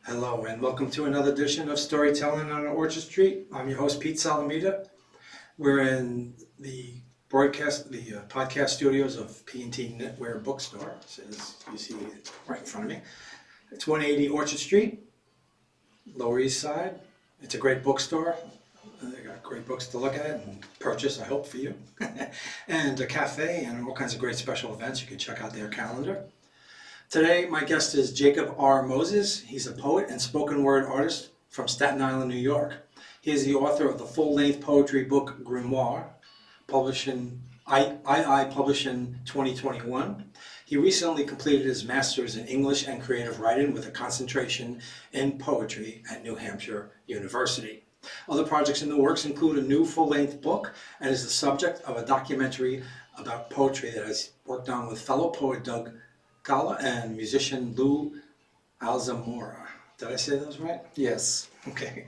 Hello and welcome to another edition of Storytelling on Orchard Street. I'm your host Pete Salamita. We're in the podcast studios of P&T Knitwear Bookstore. As you see right in front of me. It's 180 Orchard Street, Lower East Side. It's a great bookstore. They got great books to look at and purchase, I hope, for you. And a cafe and all kinds of great special events. You can check out their calendar. Today, my guest is Jacob R. Moses. He's a poet and spoken word artist from Staten Island, New York. He is the author of the full-length poetry book Grimoire, published in iiPublishing 2021. He recently completed his master's in English and creative writing with a concentration in poetry at New Hampshire University. Other projects in the works include a new full-length book and is the subject of a documentary about poetry that he's worked on with fellow poet Doug Cala and musician Lou Alzamora. Did I say those right? Yes. Okay.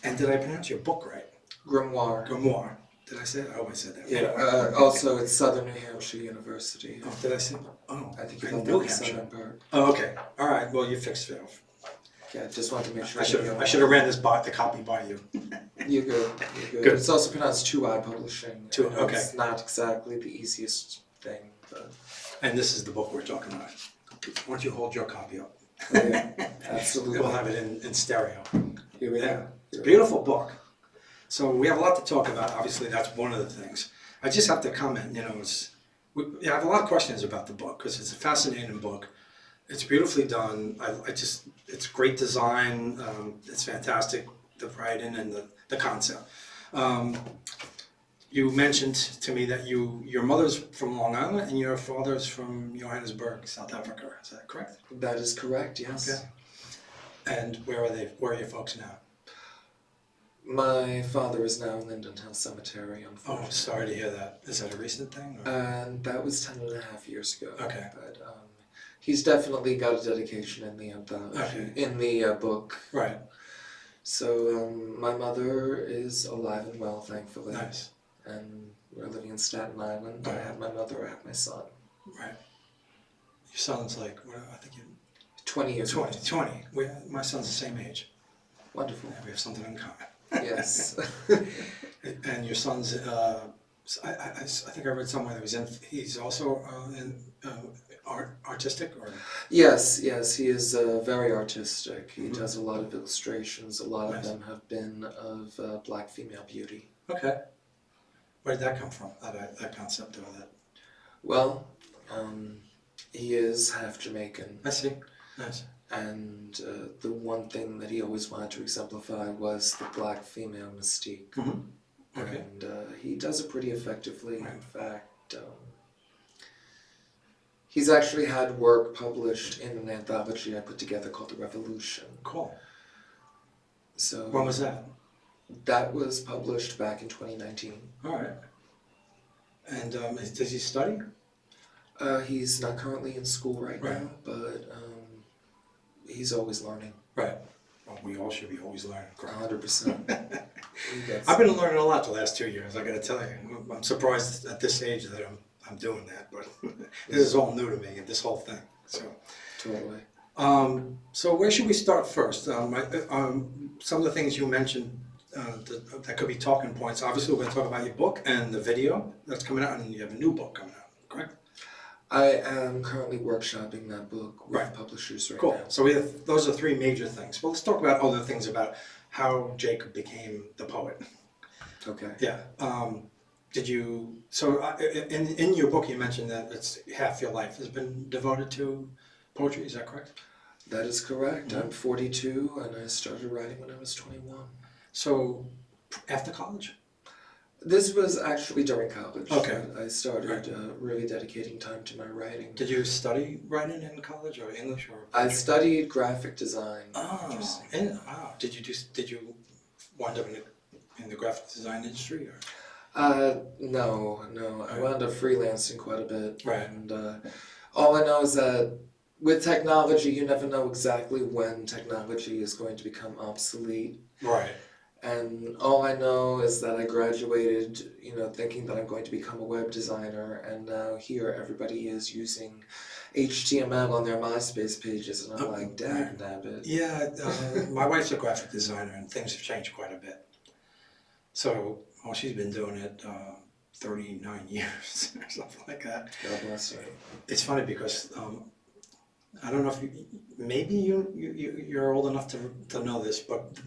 And did I pronounce your book right? Grimoire. Grimoire. Did I say that? I always said that. Yeah. Also, it's Southern New Hampshire University. Oh, did I say? Oh, I think you in left New out the Hampshire. southern part. Oh, okay. All right. Well, you fixed it. Yeah, just wanted to make sure. I should have ran the copy by you. You're good. You're good. Good. It's also pronounced iiPublishing. Okay. It's not exactly the easiest thing, but. And this is the book we're talking about. Why don't you hold your copy up? Oh, yeah, absolutely. We'll have it in stereo. Here we Yeah. go. It's a beautiful book. So we have a lot to talk about. Obviously, that's one of the things. I just have to comment, I have a lot of questions about the book because it's a fascinating book. It's beautifully done. It's great design. It's fantastic, the writing and the concept. You mentioned to me that your mother's from Long Island and your father's from Johannesburg, South Africa. Is that correct? That is correct, yes. Okay. And where are they? Where are your folks now? My father is now in Linden Hill Cemetery, unfortunately. Oh, sorry to hear that. Is that a recent thing? Or? And that was 10.5 years ago. Okay. But he's definitely got a dedication in the anthology, in the book. Right. So my mother is alive and well, thankfully. Nice. And we're living in Staten Island. I have my mother, I have my son. Right. Your son's like, I think you're 20 years old. 20. My son's the same age. Wonderful. Yeah, we have something in common. Yes. And your son's, I think I read somewhere that he's also artistic or? Yes, he is very artistic. He does a lot of illustrations. A lot of them have been of black female beauty. Okay. Where did that come from, that concept of that? Well, he is half Jamaican. I see. Nice. And the one thing that he always wanted to exemplify was the black female mystique. Mm-hmm. Okay. And he does it pretty effectively. Right. In fact, he's actually had work published in an anthology I put together called The Revolution. Cool. So When was that? that was published back in 2019. All right. And does he study? He's not currently in school right now, but he's always learning. Right. Well, we all should be always learning. 100%. I've been learning a lot the last 2 years, I got to tell you. I'm surprised at this age that I'm doing that, but this is all new to me, this whole thing. So. Totally. So where should we start first? Some of the things you mentioned that could be talking points. Obviously, we're going to talk about your book and the video that's coming out, and you have a new book coming out, correct? I am currently workshopping that book with publishers right now. Cool. So those are three major things. Well, let's talk about other things about how Jacob became the poet. Okay. Yeah. In your book you mentioned that it's half your life has been devoted to poetry, is that correct? That is correct. Mm-hmm. I'm 42 and I started writing when I was 21. So after college? This was actually during college. Okay. I started really dedicating time to my writing. Did you study writing in college or English or? I studied graphic design. Oh, wow. Did you wind up in the graphic design industry or? No. I wound up freelancing quite a bit. Right. And all I know is that with technology, you never know exactly when technology is going to become obsolete. Right. And all I know is that I graduated, thinking that I'm going to become a web designer, and now here everybody is using HTML on their MySpace pages, and I'm like, dag nabbit. Yeah, my wife's a graphic designer, and things have changed quite a bit. So, well, she's been doing it 39 years or something like that. God bless her. It's funny because I don't know if maybe you're old enough to know this, but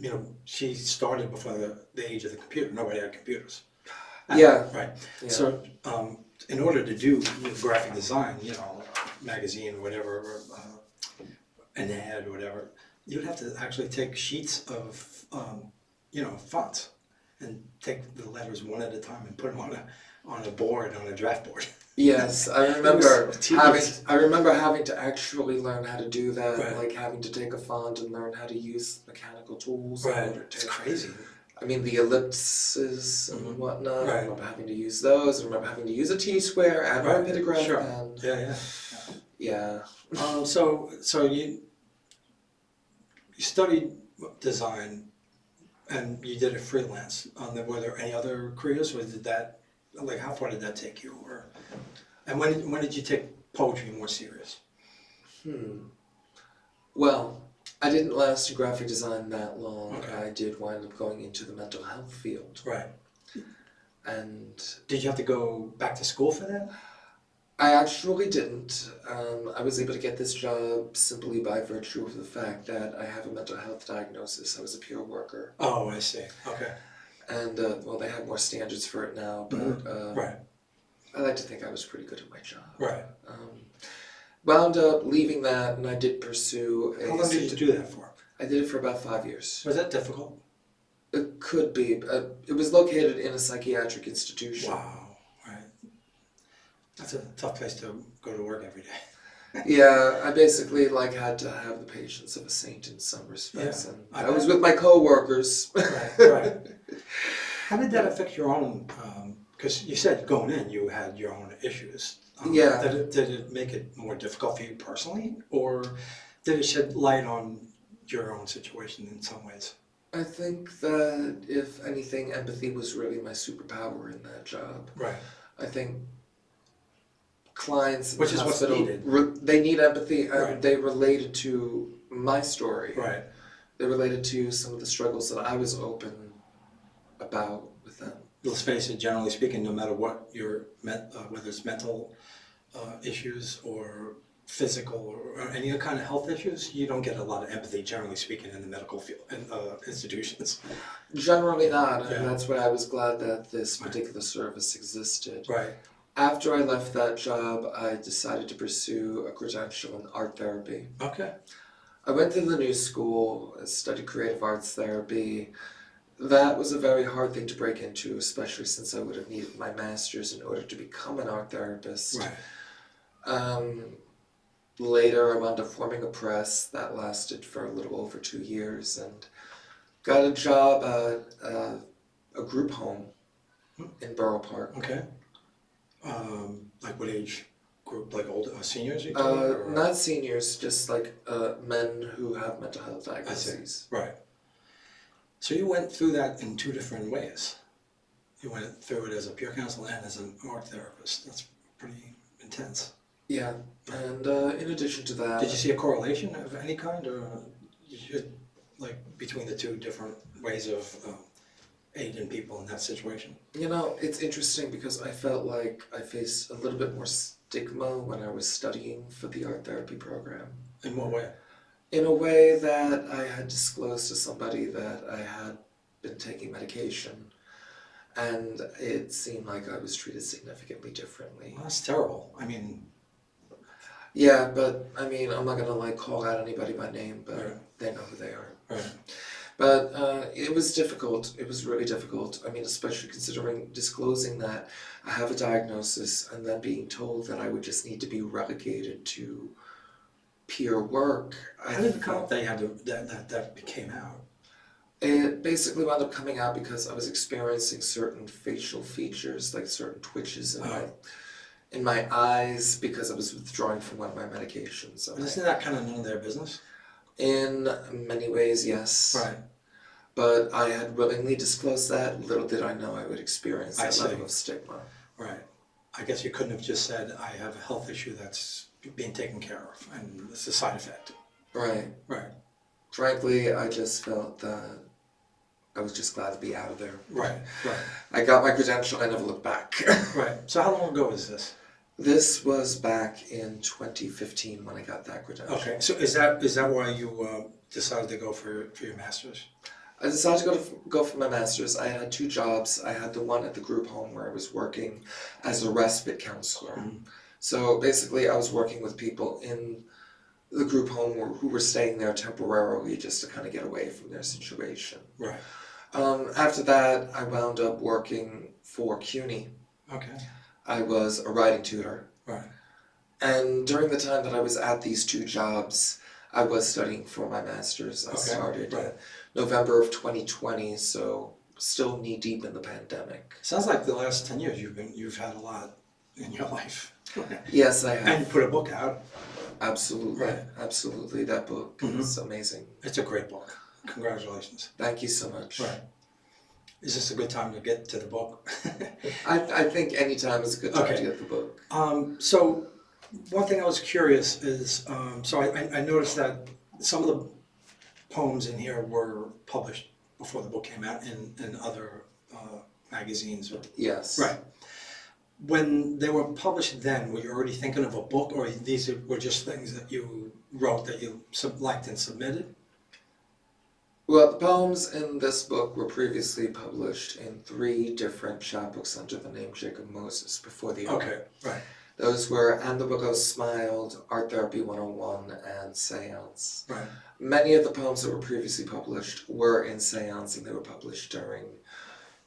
she started before the age of the computer. Nobody had computers. Yeah. Right. Yeah. So in order to do graphic design, magazine, whatever, or, an ad, or whatever, you'd have to actually take sheets of fonts and take the letters one at a time and put them on a board, on a draft board. Yes, I remember having to actually learn how to do that, Right. like having to take a font and learn how to use mechanical tools. Right, In order to, it's crazy. I mean, the ellipses and whatnot. Right. I remember having to use those. I remember having to use a T-square and a pentagraph Sure. pen. Yeah. Yeah. So you studied design, and you did it freelance. Were there any other careers, or did that, like, how far did that take you? And when did you take poetry more serious? Well, I didn't last in graphic design that long. Okay. I did wind up going into the mental health field. Right. And Did you have to go back to school for that? I actually didn't. I was able to get this job simply by virtue of the fact that I have a mental health diagnosis. I was a peer worker. Oh, I see. Okay. And, well, they have more standards for it now, but Right. I like to think I was pretty good at my job. Right. Wound up leaving that, and I did pursue How long did you do that for? I did it for about 5 years. Was that difficult? It could be. It was located in a psychiatric institution. Wow. Right. That's a tough place to go to work every day. Yeah, I basically had to have the patience of a saint in some respects, Yeah, and I I was bet. with my coworkers. Right. How did that affect your own? Because you said going in, you had your own issues. Yeah. Did it make it more difficult for you personally, or did it shed light on your own situation in some ways? I think that if anything, empathy was really my superpower in that job. Right. I think clients in Which the is what's hospital, needed. they need empathy, and Right. they related to my story. Right. They related to some of the struggles that I was open about with them. Let's face it. Generally speaking, no matter what whether it's mental issues or physical or any kind of health issues, you don't get a lot of empathy, generally speaking, in the medical field and institutions. Generally not, and Yeah. that's why I was glad that this particular service existed. Right. After I left that job, I decided to pursue a credential in art therapy. Okay. I went to the new school, studied creative arts therapy. That was a very hard thing to break into, especially since I would have needed my master's in order to become an art therapist. Right. Later, I wound up forming a press that lasted for a little over 2 years, and got a job at a group home in Borough Park. Okay. Like what age group? Like old seniors? You told me, or? Not seniors, just men who have mental health diagnoses. Right. So you went through that in two different ways. You went through it as a peer counselor and as an art therapist. That's pretty intense. Yeah, and in addition to that... Did you see a correlation of any kind, or like between the two different ways of aiding people in that situation? It's interesting because I felt like I faced a little bit more stigma when I was studying for the art therapy program. In what way? In a way that I had disclosed to somebody that I had been taking medication, and it seemed like I was treated significantly differently. Well, that's terrible. I mean... Yeah, but I'm not gonna call out anybody by name, but Right. they know who they are. Right. But it was difficult. It was really difficult. Especially considering disclosing that I have a diagnosis and then being told that I would just need to be relegated to peer work. How did it come up that you had that came out? It basically wound up coming out because I was experiencing certain facial features, like certain twitches in my eyes, because I was withdrawing from one of my medications. But isn't that kind of none of their business? In many ways, yes. Right. But I had willingly disclosed that. Little did I know I would experience I that see. level of stigma. Right. I guess you couldn't have just said, I have a health issue that's being taken care of, and it's a side effect. Right. Right. Frankly, I just felt that I was just glad to be out of there. Right. Right. I got my credential, I never looked back. Right. So how long ago is this? This was back in 2015 when I got that credential. Okay. So is that why you decided to go for your master's? I decided to go for my master's. I had 2 jobs. I had the one at the group home where I was working as a respite counselor. Mm-hmm. So basically, I was working with people in the group home who were staying there temporarily just to kind of get away from their situation. Right. After that, I wound up working for CUNY. Okay. I was a writing tutor. Right. And during the time that I was at these 2 jobs, I was studying for my master's. I Okay, started in right. November of 2020, so still knee deep in the pandemic. Sounds like the last 10 years you've had a lot in your life. Yes, I have. And you put a book out. Absolutely, Right. absolutely. That book is amazing. It's a great book. Congratulations. Thank you so much. Right. Is this a good time to get to the book? I think any time is a good time Okay. to get the book. So one thing I was curious is, so I noticed that some of the poems in here were published before the book came out in other magazines. Yes. Right. When they were published then, were you already thinking of a book, or these were just things that you wrote that you liked and submitted? Well, the poems in this book were previously published in 3 different chapbooks under the name Jacob Moses before the Okay, right. Those were And the Book Smiled, Art Therapy 101, and Seance. Right. Many of the poems that were previously published were in Seance, and they were published during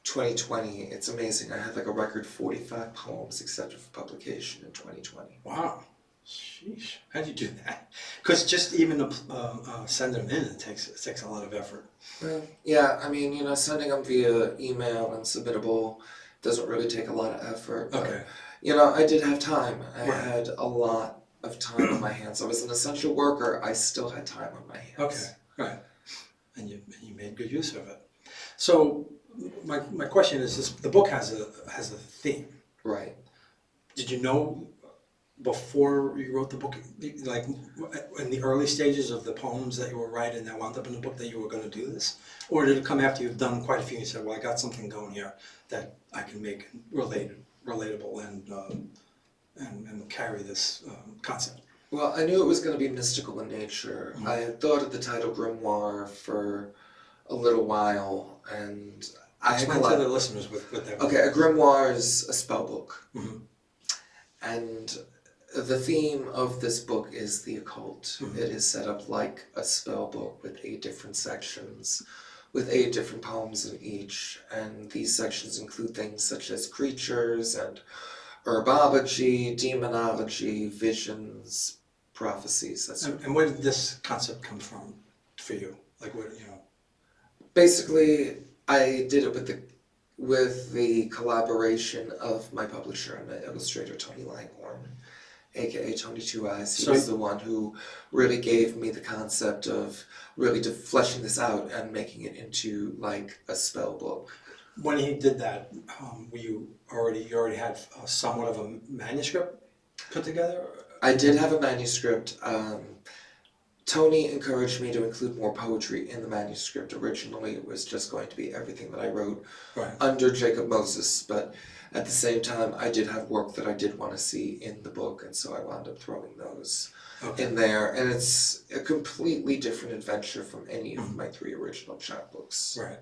2020. It's amazing. I had like a record 45 poems accepted for publication in 2020. Wow. Sheesh. How'd you do that? Because just even to send them in, it takes a lot of effort. Well, yeah, I mean, sending them via email and submittable doesn't really take a lot of effort. But, Okay. I did have time. I Right. had a lot of time on my hands. I was an essential worker. I still had time on my hands. Okay. Right. And you made good use of it. So my question is this: the book has a theme. Right. Did you know before you wrote the book, like in the early stages of the poems that you were writing that wound up in the book, that you were going to do this? Or did it come after you've done quite a few and you said, well, I got something going here that I can make relatable and carry this concept? Well, I knew it was going to be mystical in nature. Mm-hmm. I had thought of the title Grimoire for a little while, and Explain to the listeners what that Okay, a grimoire is a spell book. Mm-hmm. And the theme of this book is the occult. Mm-hmm. It is set up like a spell book with 8 different sections, with 8 different poems in each. And these sections include things such as creatures and herbology, demonology, visions, prophecies. And where did this concept come from for you? Like what, Basically, I did it with the collaboration of my publisher and my illustrator, Tony Langhorn, aka Tony Two Eyes. He was the one who really gave me the concept of really fleshing this out and making it into like a spell book. When he did that, you already had somewhat of a manuscript put together? I did have a manuscript. Tony encouraged me to include more poetry in the manuscript. Originally, it was just going to be everything that I wrote under Jacob Moses, but at the same time, I did have work that I did want to see in the book, and so I wound up throwing those in there. And it's a completely different adventure from any of my 3 original chapbooks. Right.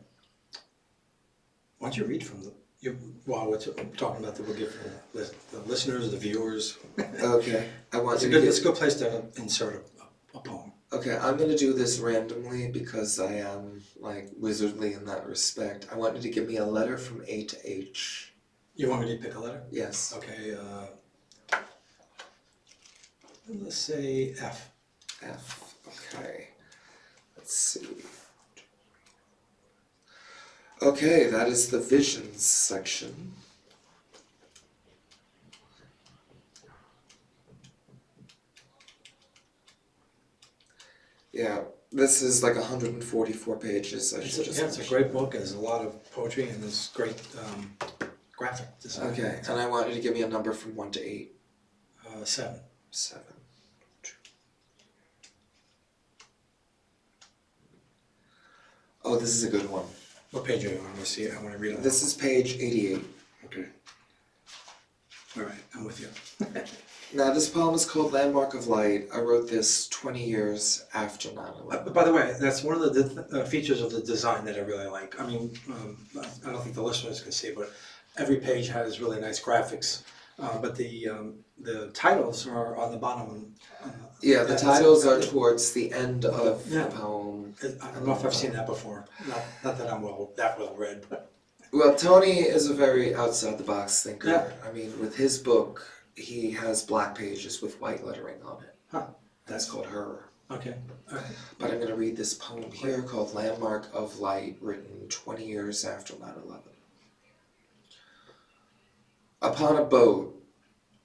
Why don't you read from while we're talking about the book, give the listeners, the viewers. Okay. It's a good place to insert a poem. Okay, I'm going to do this randomly because I am, like, wizardly in that respect. I want you to give me a letter from A to H. You want me to pick a letter? Yes. Okay, let's say F. F. Okay. Let's see. Okay, that is the visions section. Yeah, This is like 144 pages. I should just It's a great book. There's a lot of poetry and there's great graphic design. Okay, and I want you to give me a number from 1 to 8. 7. 7. Oh, this is a good one. What page are you on? Let's see. I want to read it. This is page 88. Okay. All right, I'm with you. Now, this poem is called Landmark of Light. I wrote this 20 years after 9/11. By the way, that's one of the features of the design that I really like. I mean, I don't think the listeners can see, but every page has really nice graphics. But the titles are on the bottom. Yeah, the titles are towards the end of the poem. I don't know if I've seen that before. Not that I'm that well read, but. Well, Tony is a very outside-the-box thinker. Yeah. I mean, with his book, he has black pages with white lettering on it. Huh. That's called Her. Okay. All right. But I'm going to read this poem here called Landmark of Light, written 20 years after 9/11. Upon a boat,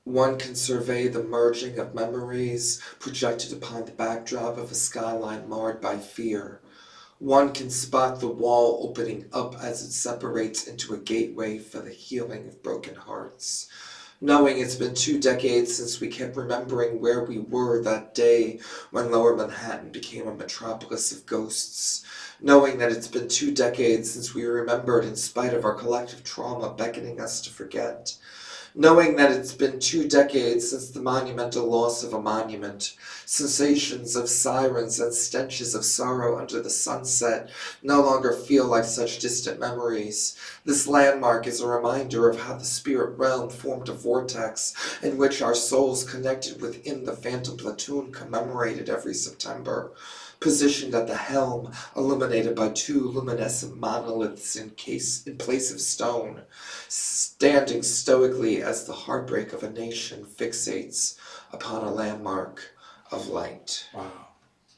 one can survey the merging of memories projected upon the backdrop of a skyline marred by fear. One can spot the wall opening up as it separates into a gateway for the healing of broken hearts. Knowing it's been 2 decades since we kept remembering where we were that day when Lower Manhattan became a metropolis of ghosts. Knowing that it's been 2 decades since we remembered in spite of our collective trauma beckoning us to forget. Knowing that it's been 2 decades since the monumental loss of a monument, sensations of sirens and stenches of sorrow under the sunset no longer feel like such distant memories. This landmark is a reminder of how the spirit realm formed a vortex in which our souls connected within the phantom platoon commemorated every September. Positioned at the helm, illuminated by 2 luminescent monoliths in place of stone, standing stoically as the heartbreak of a nation fixates upon a landmark of light. Wow,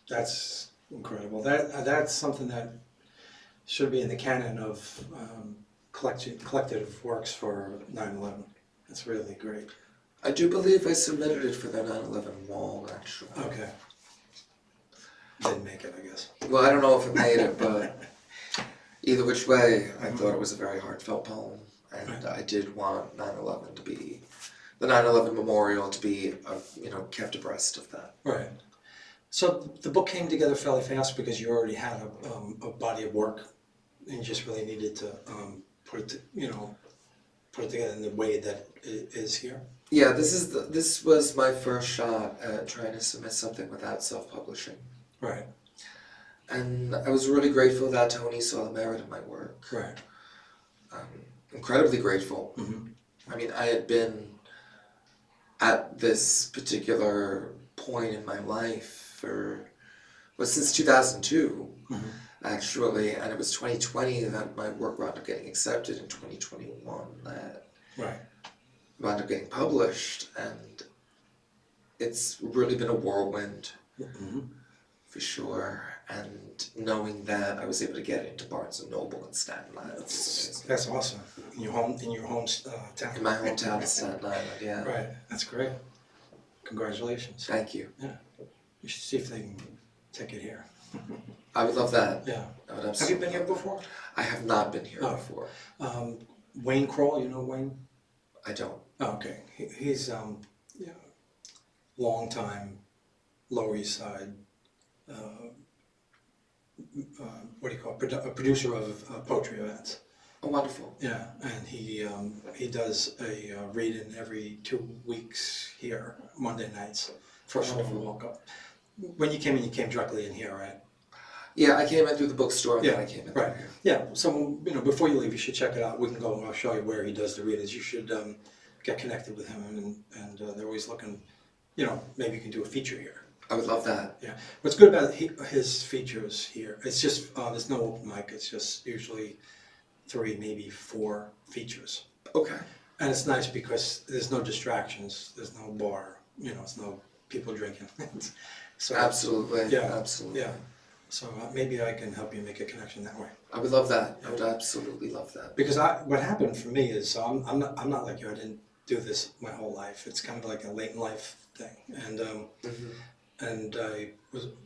that's incredible. That's something that should be in the canon of collective works for 9/11. That's really great. I do believe I submitted it for the 9/11 wall, actually. Okay. Didn't make it, I guess. Well, I don't know if it made it, but either which way, I thought it was a very heartfelt poem. And I did want 9/11 to be, the 9/11 memorial to be, kept abreast of that. Right. So the book came together fairly fast because you already had a body of work, and you just really needed to put it together in the way that it is here. Yeah, this was my first shot at trying to submit something without self-publishing. Right. And I was really grateful that Tony saw the merit in my work. Right. Incredibly grateful. Mm-hmm. I mean, I had been at this particular point in my life since 2002, actually, and it was 2020 that my work wound up getting accepted, in 2021 that wound up getting published, and it's really been a whirlwind. For sure, and knowing that I was able to get into Barnes and Noble in Staten Island. That's awesome. In your home town. In my hometown of Staten Island, yeah. Right, that's great. Congratulations. Thank you. Yeah, you should see if they can take it here. I would love that. Yeah. I would Have you absolutely been here before? I have not been here before. Wayne Kroll, you know Wayne? I don't. Oh, okay. He's long time Lower East Side. What do you call it? A producer of poetry events. Oh, wonderful. Yeah, and he does a reading every 2 weeks here, Monday nights. First one we woke up. When you came in, you came directly in here, right? Yeah, I came in through the bookstore and then I came in right. here. Yeah, so before you leave, you should check it out. We can go and I'll show you where he does the readings. You should get connected with him, and they're always looking. Maybe you can do a feature here. I would love that. Yeah. What's good about his features here, it's just, there's no open mic, it's just usually 3, maybe 4 features. Okay. And it's nice because there's no distractions, there's no bar, it's no people drinking. So Absolutely. Yeah. Absolutely. Yeah. So maybe I can help you make a connection that way. I would love that. I would absolutely love that. Because what happened for me is, I'm not like you, I didn't do this my whole life. It's kind of like a late in life thing. And and I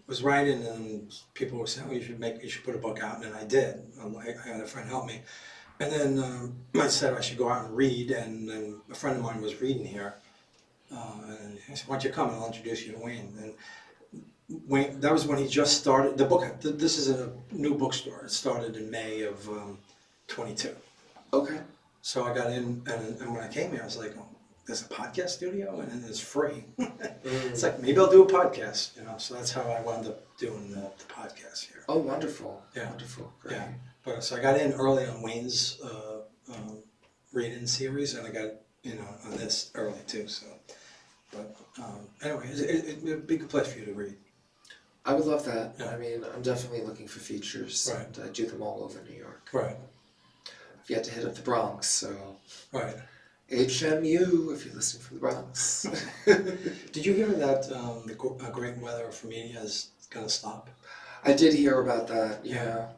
was writing, and people were saying, "Oh, you should put a book out," and I did. I had a friend help me, and then I said I should go out and read, and then a friend of mine was reading here, and I said, "Why don't you come and I'll introduce you to Wayne?" And Wayne, that was when he just started the book. This is a new bookstore. It started in May of 22. Okay. So I got in, and when I came here, I was like, "Oh, there's a podcast studio, and it's free." It's like, maybe I'll do a podcast, you know. So that's how I wound up doing the podcast here. Oh, wonderful. Yeah. Wonderful. Great. Yeah. But so I got in early on Wayne's reading series, and I got in on this early too. So, but anyway, it'd be a good place for you to read. I would love that. Yeah. I mean, I'm definitely looking for features, Right. and I do them all over New York. Right. I've yet to hit up the Bronx, so Right. HMU if you're listening from the Bronx. Did you hear that the great weather for media is going to stop? I did hear about that. Yeah.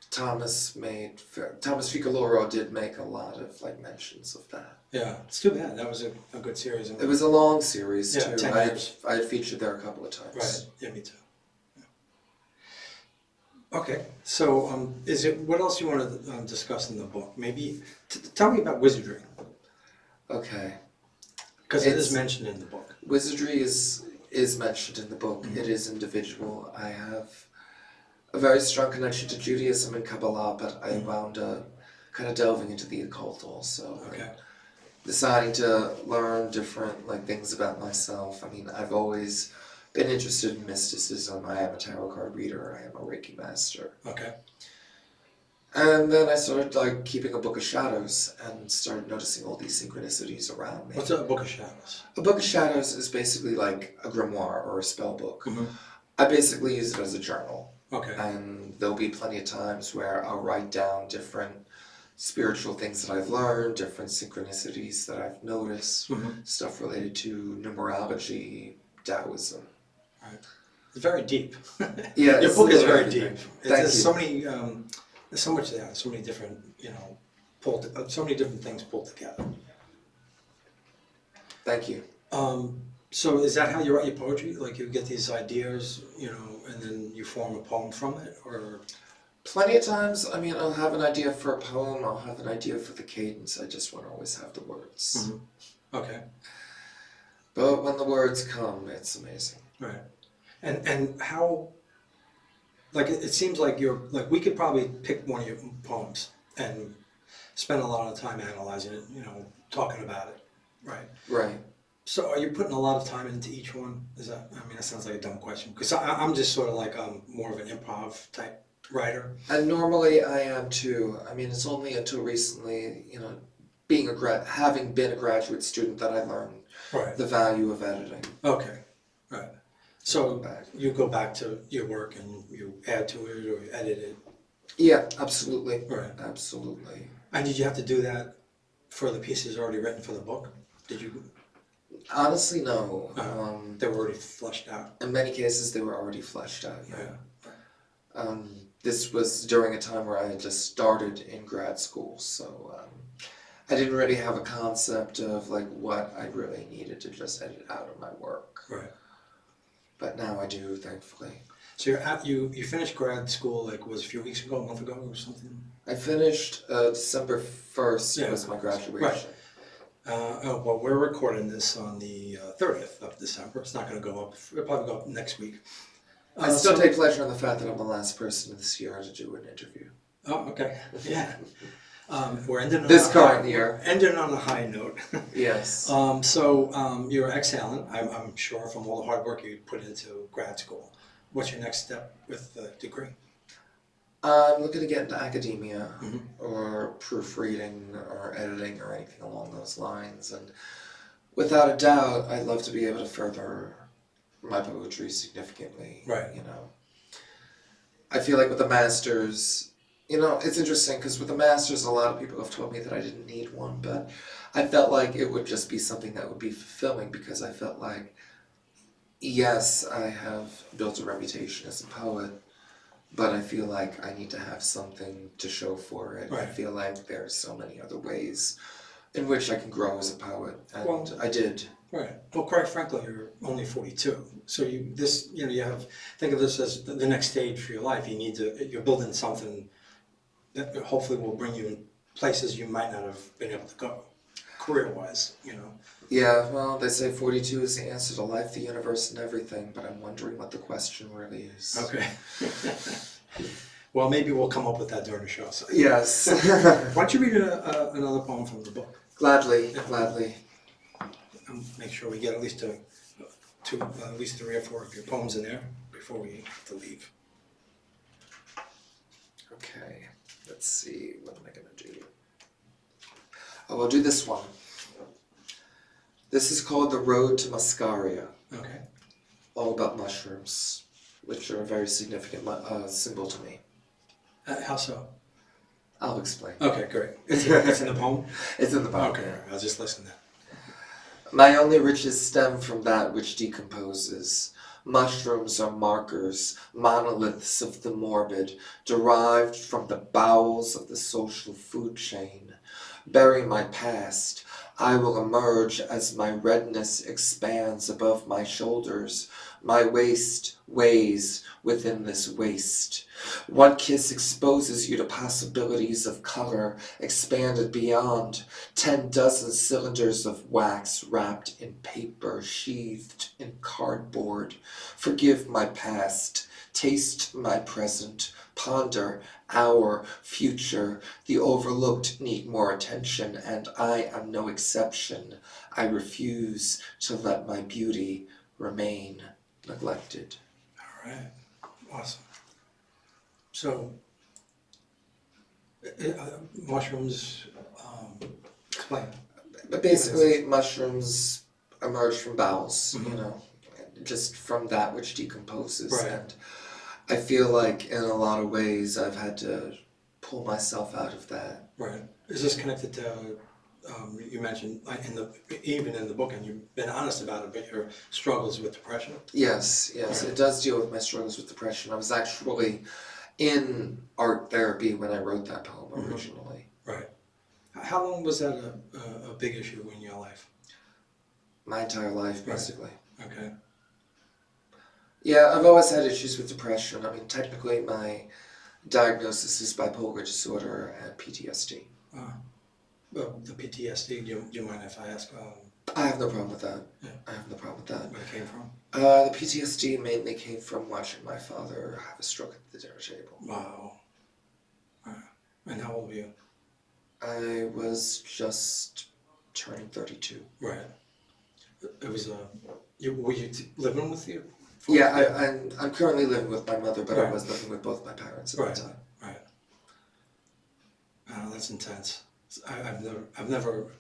Thomas Ficaloro did make a lot of mentions of that. Yeah, it's too bad. That was a good series. It was a long series Yeah, too. 10 years. I had featured there a couple of times. Right. Yeah, me too. Yeah. Okay. So, what else you want to discuss in the book? Maybe tell me about wizardry, Okay. because it is mentioned in the book. Wizardry is mentioned in the book. It is individual. I have a very strong connection to Judaism and Kabbalah, but I wound up kind of delving into the occult also. Okay. Deciding to learn different things about myself. I mean, I've always been interested in mysticism. I am a tarot card reader. I am a Reiki master. Okay. And then I started keeping a book of shadows and started noticing all these synchronicities around me. What's a book of shadows? A book of shadows is basically like a grimoire or a spell book. Mm-hmm. I basically use it as a journal. Okay. And there'll be plenty of times where I'll write down different spiritual things that I've learned, different synchronicities that I've noticed, stuff related to numerology, Taoism. Right. It's very deep. Yeah, Your it's book a is little very everything. deep. Thank There's you. so many, there's so much there. So many different, so many different things pulled together. Thank you. So is that how you write your poetry? Like you get these ideas, and then you form a poem from it, or? Plenty of times, I mean, I'll have an idea for a poem, I'll have an idea for the cadence, I just won't always have the words. Mm-hmm. Okay. But when the words come, it's amazing. Right. And how, it seems like we could probably pick one of your poems and spend a lot of time analyzing it, talking about it, right? Right. So are you putting a lot of time into each one? That sounds like a dumb question, because I'm just sort of more of an improv type writer. And normally I am too. I mean, it's only until recently, having been a graduate student that I learned Right. the value of editing. Okay, right. So you go back to your work and you add to it or you edit it. Yeah, absolutely. Right. Absolutely. And did you have to do that for the pieces already written for the book? Did you? Honestly, no. They were already fleshed out. In many cases, they were already fleshed out. Yeah. This was during a time where I had just started in grad school, so I didn't really have a concept of what I really needed to just edit out of my work. Right. But now I do, thankfully. So you finished grad school was a few weeks ago, a month ago, or something? I finished December 1st. Yeah, was my graduation. Right. Well, we're recording this on the 30th of December. It's not going to go up. It'll probably go up next week. I still take pleasure in the fact that I'm the last person this year to do an interview. Oh, okay. Yeah. We're ending on This current year. Ending on a high note. Yes. So you're exhaling, I'm sure, from all the hard work you put into grad school. What's your next step with the degree? I'm looking to get into academia or proofreading or editing or anything along those lines. And without a doubt, I'd love to be able to further my poetry significantly. Right. I feel like with the masters, it's interesting because with the masters, a lot of people have told me that I didn't need one, but I felt like it would just be something that would be fulfilling because I felt like, yes, I have built a reputation as a poet, but I feel like I need to have something to show for it. Right. I feel like there's so many other ways in which I can grow as a poet, and Well, I did. Right. Well, quite frankly, you're only 42, so you have, think of this as the next stage for your life. You're building something that hopefully will bring you in places you might not have been able to go, career-wise. Yeah, well, they say 42 is the answer to life, the universe, and everything, but I'm wondering what the question really is. Okay. Well, maybe we'll come up with that during the show. So. Yes. Why don't you read another poem from the book? Gladly, gladly. Make sure we get at least at least 3 or 4 of your poems in there before we have to leave. Okay, let's see, what am I going to do? Oh, I'll do this one. This is called The Road to Mascaria. Okay. All about mushrooms, which are a very significant symbol to me. How so? I'll explain. Okay, great. It's in the poem? It's in the poem. Okay, I'll just listen then. My only riches stem from that which decomposes. Mushrooms are markers, monoliths of the morbid, derived from the bowels of the social food chain. Bury my past. I will emerge as my redness expands above my shoulders. My waist weighs within this waist. One kiss exposes you to possibilities of color expanded beyond 10 dozen cylinders of wax wrapped in paper, sheathed in cardboard. Forgive my past. Taste my present. Ponder our future. The overlooked need more attention, and I am no exception. I refuse to let my beauty remain neglected. All right. Awesome. So, mushrooms, explain. But basically, mushrooms emerge from bowels, just from that which decomposes. Right. And I feel like in a lot of ways I've had to pull myself out of that. Right. Is this connected to, you mentioned even in the book, and you've been honest about it, but your struggles with depression? Yes, Right. it does deal with my struggles with depression. I was actually in art therapy when I wrote that poem originally. Right. How long was that a big issue in your life? My entire life, basically. Okay. Yeah, I've always had issues with depression. I mean, technically my diagnosis is bipolar disorder and PTSD. Well, the PTSD, do you mind if I ask I have no problem with that. Yeah. I have no problem with that. where it came from? The PTSD mainly came from watching my father have a stroke at the dinner table. Wow. And how old were you? I was just turning 32. Right. It was were you living with you? Yeah, I'm currently living with my mother, but Right. I was living with both my parents at Right. the time. Right. That's intense. I've never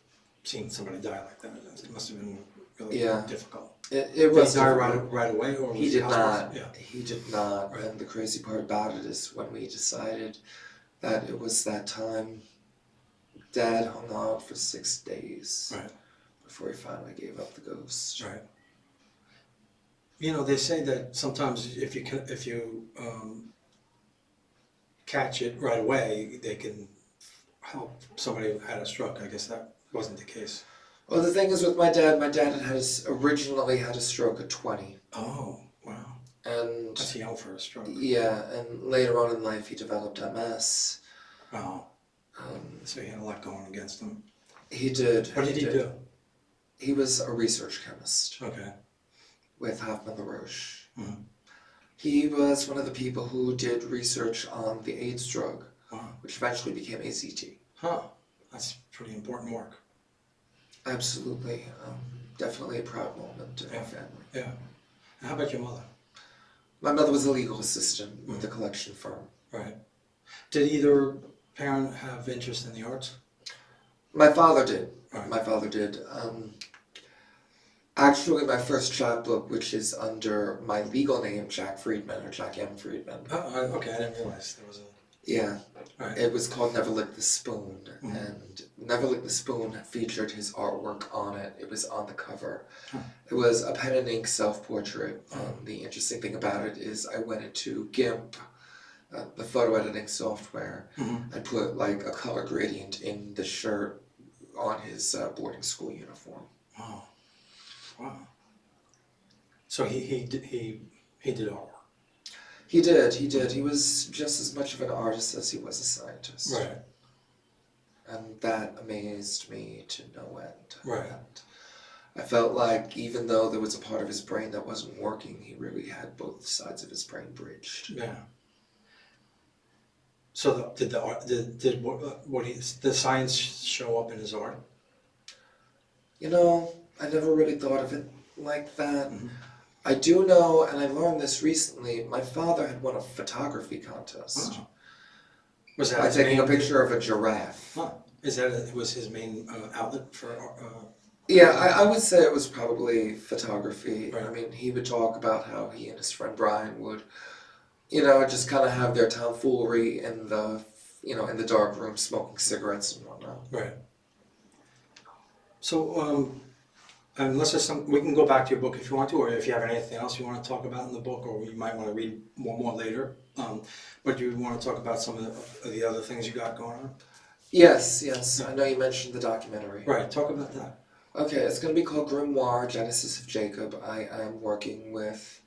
seen somebody die like that. It must have been really difficult. It was Did he die difficult. right away, or He was did hospitalized? not. Yeah. He did not. Right. And the crazy part about it is when we decided that it was that time, Dad hung out for 6 days Right. before he finally gave up the ghost. Right. They say that sometimes if you catch it right away, they can help somebody who had a stroke. I guess that wasn't the case. Well, the thing is with my dad originally had a stroke at 20. Oh, wow. And That's young for a stroke. yeah, and later on in life he developed MS. Oh. So he had a lot going against him. He did. What did he do? He was a research chemist Okay. with Hoffman LaRoche. Mhm. He was one of the people who did research on the AIDS drug, Wow. which eventually became AZT. Huh. That's pretty important work. Absolutely. Definitely a proud moment in our family. Yeah. And how about your mother? My mother was a legal assistant with the collection firm. Right. Did either parent have interest in the arts? My father did. Right. My father did. Actually, my first chapbook, which is under my legal name, Jack Friedman, or Jack M. Friedman. Oh, okay. I didn't realize there was a... Yeah. Right. It was called Never Lick the Spoon, Mhm. and Never Lick the Spoon featured his artwork on it. It was on the cover. Huh. It was a pen and ink self-portrait. The interesting thing about it is I went into GIMP, the photo editing software. Mhm. I put like a color gradient in the shirt on his boarding school uniform. Wow. Wow. So he did artwork. He did. He was just as much of an artist as he was a scientist. Right. And that amazed me to no end. Right. And I felt like even though there was a part of his brain that wasn't working, he really had both sides of his brain bridged. Yeah. So did the science show up in his art? You know, I never really thought of it like that. Mm-hmm. I do know, and I learned this recently, my father had won a photography contest. Oh. Was that By his taking a main- picture of a giraffe. Huh. Was his main outlet for? Yeah, I would say it was probably photography. Right. I mean, he would talk about how he and his friend Brian would, you know, just kind of have their tomfoolery in the, you know, in the dark room, smoking cigarettes and whatnot. Right. So, unless there's we can go back to your book if you want to, or if you have anything else you want to talk about in the book, or you might want to read more later. But do you want to talk about some of the other things you got going on? Yes. I know you mentioned the documentary. Right. Talk about that. Okay, it's going to be called Grimoire, Genesis of Jacob. I am working with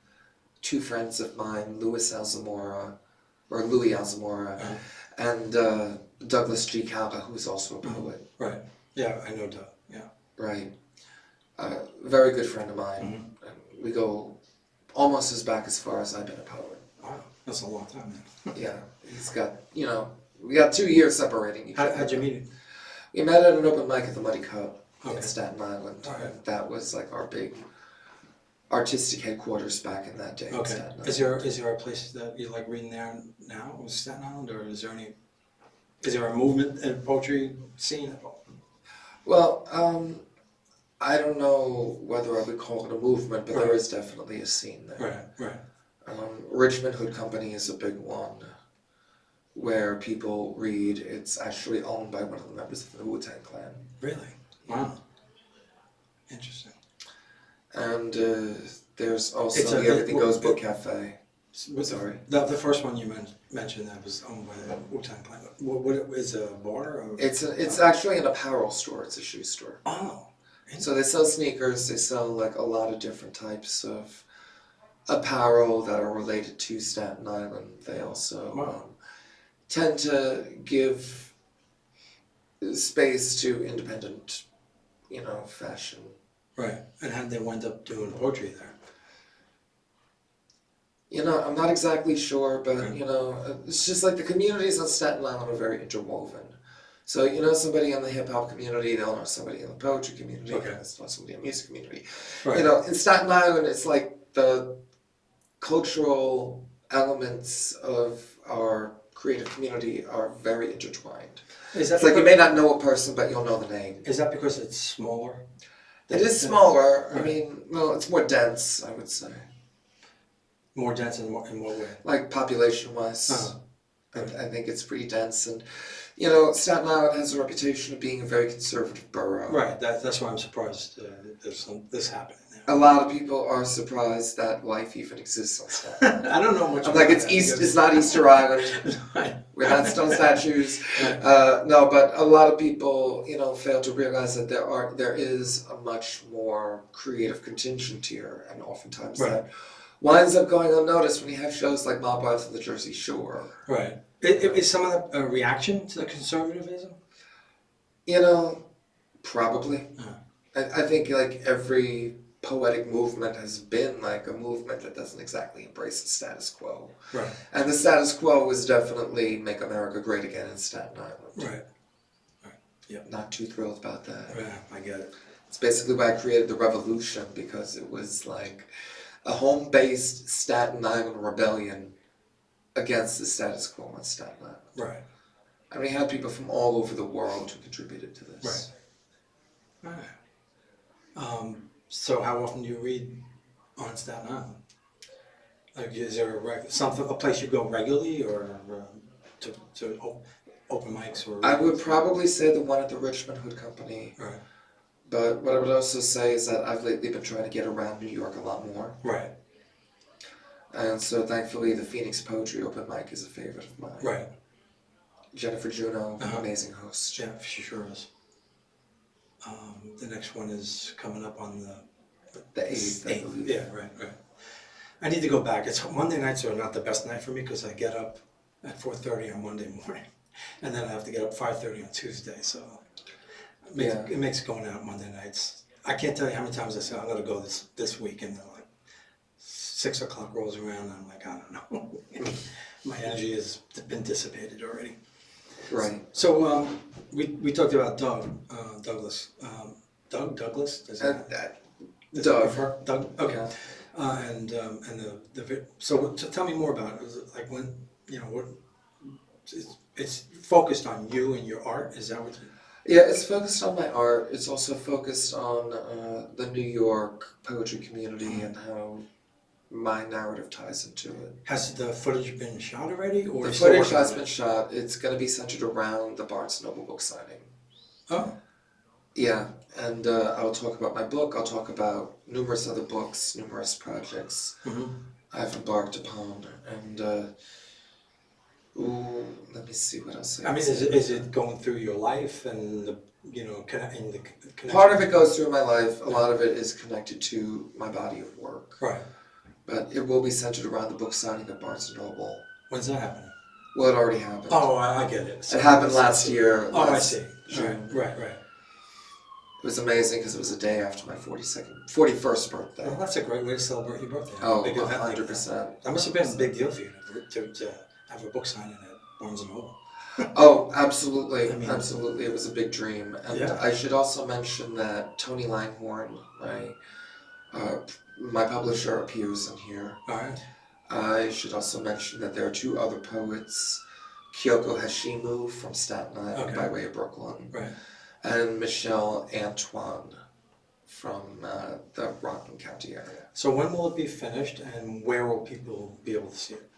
two friends of mine, Louis Alzamora, and Douglas Cala, who's also a poet. Right. Yeah, I know Doug. Yeah. Right. Very good friend of mine. Mm-hmm. And we go almost as back as far as I've been a poet. Wow, that's a long time then. Yeah, he's got, you know, we got 2 years separating each other. How'd you meet him? We met at an open mic at the Muddy Cup Okay. in Staten Island. Alright. And that was like our big artistic headquarters back in that day in Okay. Staten Island. Is there a place that you like reading there now? Was Staten Island, or is there a movement in poetry scene at all? Well, I don't know whether I would call it a movement, but Right. there is definitely a scene there. Right. Richmond Hood Company is a big one where people read. It's actually owned by one of the members of the Wu-Tang Clan. Really? Wow. Interesting. And there's also It's a- the Everything Goes Book Cafe. Sorry. The first one you mentioned that was owned by the Wu-Tang Clan. What is a bar? Or? It's actually an apparel store. It's a shoe store. Oh. So they sell sneakers. They sell like a lot of different types of apparel that are related to Staten Island. They also Wow. tend to give space to independent, you know, fashion. Right. And how did they wind up doing poetry there? You know, I'm not exactly sure, but, Okay. you know, it's just like the communities on Staten Island are very interwoven. So, you know, somebody in the hip-hop community, they'll know somebody in the poetry community, Okay. they'll know somebody in the music community. Right. You know, in Staten Island, it's like the cultural elements of our creative community are very intertwined. Is that It's like you because- may not know a person, but you'll know the name. Is that because it's smaller? It is smaller. I Right. mean, well, it's more dense, I would say. More dense in what way? Like population-wise. Uh-huh. I think it's pretty dense. And, you know, Staten Island has a reputation of being a very conservative borough. Right. That's why I'm surprised there's this happening there. A lot of people are surprised that life even exists on Staten Island. I don't know much. I'm about like, it's that it's not Easter Island. Right. We're not stone statues. No, but a lot of people, you know, fail to realize that there is a much more creative contingent here, and oftentimes Right. that winds up going unnoticed when you have shows like Mob Wives of the Jersey Shore. Right. Is some of the reaction to the conservatism? You know, probably. Uh-huh. I think like every poetic movement has been like a movement that doesn't exactly embrace the status quo. Right. And the status quo was definitely Make America Great Again in Staten Island. Right. Yep. Not too thrilled about that. Yeah, I get it. It's basically why I created the revolution, because it was like a home-based Staten Island rebellion against the status quo on Staten Island. Right. And we had people from all over the world who contributed to this. Right. All right. So how often do you read on Staten Island? Like, is there a place you go regularly, or to open mics or? I would probably say the one at the Richmond Hood Company. Right. But what I would also say is that I've lately been trying to get around New York a lot more. Right. And so thankfully the Phoenix Poetry Open Mic is a favorite of mine. Right. Jennifer Juno, Uh-huh. amazing host. Yeah, she sure is. The next one is coming up on The 8th, I believe. Yeah, right. I need to go back. It's Monday nights are not the best night for me because I get up at 4:30 on Monday morning, and then I have to get up 5:30 on Tuesday. So it makes going out Monday nights. I can't tell you how many times I say I'm going to go this week, and then like 6 o'clock rolls around, and I'm like, I don't know. My energy has been dissipated already. Right. So we talked about Douglas. Douglas? Does Doug. Doug. Okay. Yeah. And so tell me more about it. Is it like when what it's focused on you and your art? Is that what? Yeah, it's focused on my art. It's also focused on the New York poetry community and how my narrative ties into it. Has the footage been shot already, or the footage has been shot? It's going to be centered around the Barnes & Noble book signing. Oh. Yeah, and I'll talk about my book. I'll talk about numerous other books, numerous projects I've embarked upon, and let me see what else. I mean, is it going through your life and the connection? Part of it goes through my life. A lot of it is connected to my body of work. Right. But it will be centered around the book signing at Barnes & Noble. When's that happening? Well, it already happened. Oh, I get it. So it happened last year. I see. June. Right. It was amazing because it was a day after my 41st birthday. Well, that's a great way to celebrate your birthday. Oh, Big event like 100%. That must have been a big deal for you to have a book signing at Barnes & Noble. Oh, absolutely. I mean, absolutely. It was a big dream. And yeah. I should also mention that Tony Langhorne, my publisher, appears in here. All right. I should also mention that there are 2 other poets, Kyoko Hashimu from Staten Island by way of Brooklyn, right, and Michelle Antoine from the Rockland County area. So when will it be finished, and where will people be able to see it?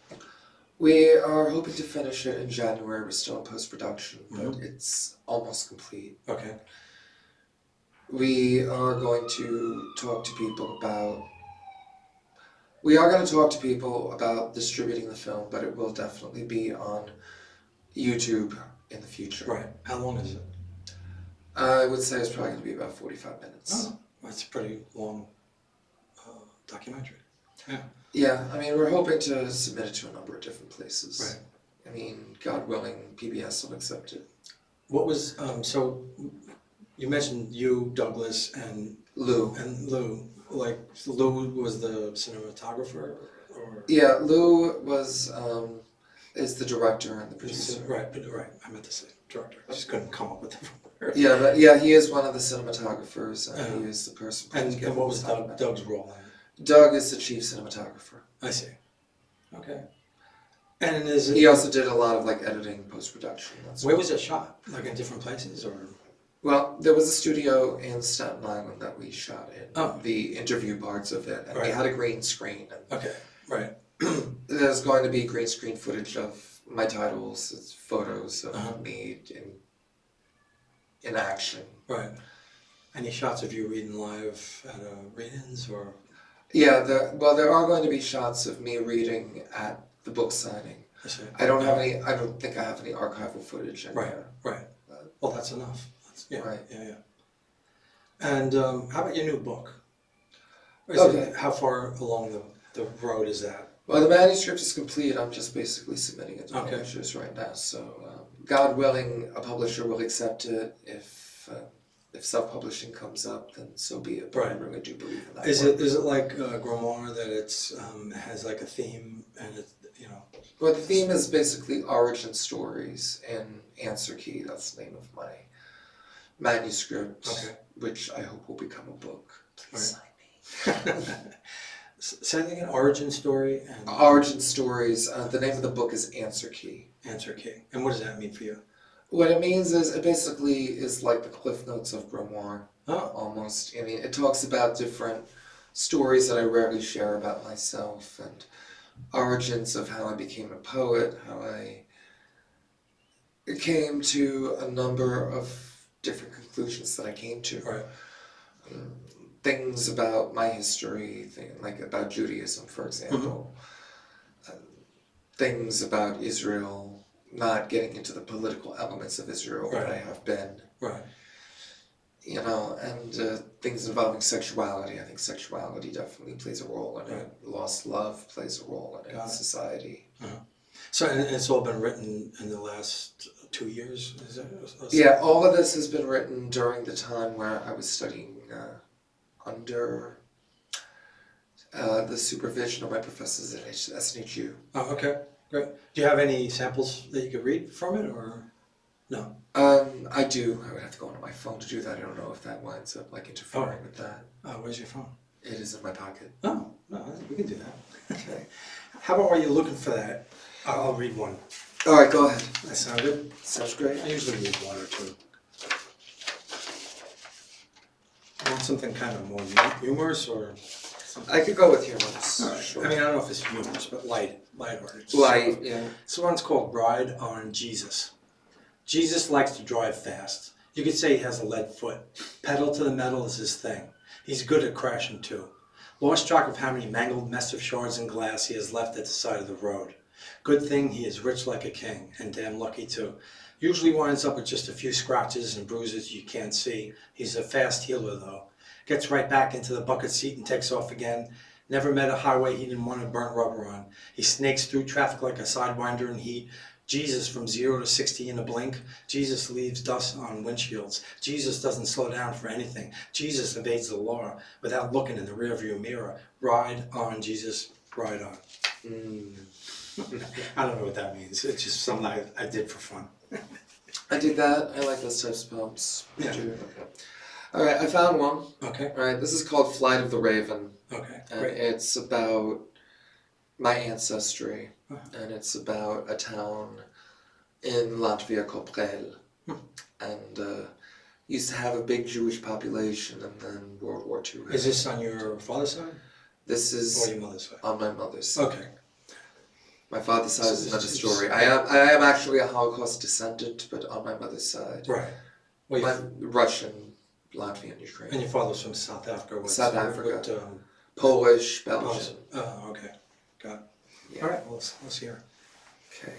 We are hoping to finish it in January. We're still in post-production, but it's almost complete. Okay. We are going to talk to people about distributing the film, but it will definitely be on YouTube in the future. Right. How long is it? I would say it's probably going to be about 45 minutes. Oh, that's a pretty long documentary. Yeah. Yeah, I mean, we're hoping to submit it to a number of different places. Right. I mean, God willing, PBS will accept it. What was, so you mentioned you, Douglas, and Lou. Like, Lou was the cinematographer? Or? Yeah, Lou is the director and the producer. Right, I meant to say director. I just couldn't come up with different words. Yeah, he is one of the cinematographers, and he is the person. And what was Doug's role in it? Doug is the chief cinematographer. I see. Okay. And he also did a lot of editing, post-production. Where was it shot? Like in different places, or? Well, there was a studio in Staten Island that we shot in. Oh. The interview parts of it, and we had a green screen. And okay. Right. There's going to be green screen footage of my titles. It's photos of me in action. Right. Any shots of you reading live at read-ins, or? Yeah, there are going to be shots of me reading at the book signing. I don't think I have any archival footage in there. Right. Well, that's enough. Right. Yeah. And how about your new book? How far along the road is that? Well, the manuscript is complete. I'm just basically submitting it to publishers right now. So, God willing, a publisher will accept it. If self-publishing comes up, then so be it. But I really do believe in that. Is it like Grimoire, that it has like a theme, and it Well, the theme is basically origin stories in Answer Key. That's the name of my manuscript, which I hope will become a book. Please sign me. Say that again. Origin story and origin stories. The name of the book is Answer Key. Answer Key. And what does that mean for you? What it means is it basically is like the Cliff Notes of Grimoire. Oh. Almost. I mean, it talks about different stories that I rarely share about myself, and origins of how I became a poet, how I came to a number of different conclusions that I came to. Right. Things about my history, like about Judaism, for example. Things about Israel, not getting into the political elements of Israel, but I have been. Right. you know, and things involving sexuality. I think sexuality definitely plays a role in it. Lost love plays a role in it in society. Uh-huh. So, and it's all been written in the last 2 years, is it? Yeah, all of this has been written during the time where I was studying under the supervision of my professors at SNHU. Oh, okay, great. Do you have any samples that you could read from it, or no? I do. I would have to go onto my phone to do that. I don't know if that winds up like interfering with that. Oh, where's your phone? It is in my pocket. Oh, no, we can do that. Okay. How about while you're looking for that, I'll read one. All right, go ahead. That sound good? Sounds great. I usually read one or two. I want something kind of more humorous, or something? I could go with humorous. All right. Sure. I mean, I don't know if it's humorous, but lighthearted. Light, yeah. This one's called Bride on Jesus. Jesus likes to drive fast. You could say he has a lead foot. Pedal to the metal is his thing. He's good at crashing too. Lost track of how many mangled mess of shards and glass he has left at the side of the road. Good thing he is rich like a king, and damn lucky too. Usually winds up with just a few scratches and bruises you can't see. He's a fast healer though. Gets right back into the bucket seat and takes off again. Never met a highway he didn't want to burn rubber on. He snakes through traffic like a sidewinder in heat. Jesus from 0 to 60 in a blink. Jesus leaves dust on windshields. Jesus doesn't slow down for anything. Jesus evades the law without looking in the rearview mirror. Ride on, Jesus, ride on. I don't know what that means. It's just something I did for fun. I dig that. I like those types of poems. Yeah. All right, I found one. Okay. All right, this is called Flight of the Raven. Okay, And great. it's about my ancestry. And it's about a town in Latvia called Prel. And used to have a big Jewish population, and then World War II. Is this on your father's side This or is your mother's side? on my mother's side. Okay. My father's side is another it's- story. I am actually a Holocaust descendant, but on my mother's side. Right. Well, I'm Russian, Latvian, Ukrainian. and your father's from South Africa. South Africa. What, Polish, Belgian. oh, okay. Got it. Yeah. All right, well, let's hear. Okay.